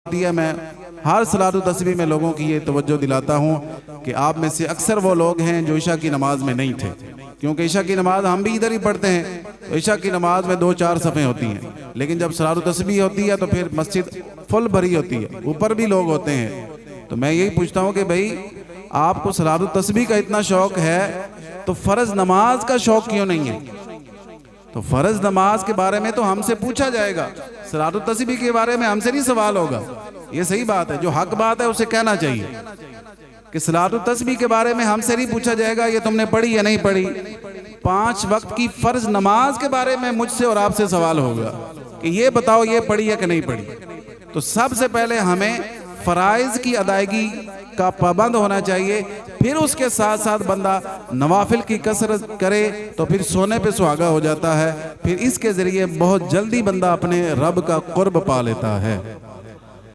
होती है। मैं हर सलातु तस्बीह में लोगों की ये तवज्जो दिलाता हूँ कि आप में से अक्सर वो लोग हैं जो इशा की नमाज में नहीं थे, क्योंकि इशा की नमाज हम भी इधर ही पढ़ते हैं। तो इशा की नमाज में 2-4 सफ़ें होती हैं, लेकिन जब सलातु तस्बीह होती है तो फिर मस्जिद फुल भरी होती है, ऊपर भी लोग होते हैं। तो मैं यही पूछता हूँ कि भाई आपको सलातु तस्बीह का इतना शौक है तो फ़र्ज नमाज का शौक क्यों नहीं है? तो फ़र्ज नमाज के बारे में तो हमसे पूछा जाएगा, सलातु तस्बीह के बारे में हमसे नहीं सवाल होगा। ये सही बात है, जो हक बात है उसे कहना चाहिए कि सलातु तस्बीह के बारे में हमसे नहीं पूछा जाएगा ये तुमने पढ़ी या नहीं पढ़ी। 5 वक्त की फ़र्ज नमाज के बारे में मुझसे और आपसे सवाल होगा कि ये बताओ ये पढ़ी है कि नहीं पढ़ी। तो सबसे पहले हमें फ़राइज़ की अदायगी का पाबंद होना चाहिए, फिर उसके साथ साथ बंदा नवाफिल की कसरत करे तो फिर सोने पे सुहागा हो जाता है, फिर इसके ज़रिए बहुत जल्दी बंदा अपने रब का कुर्ब पा लेता है।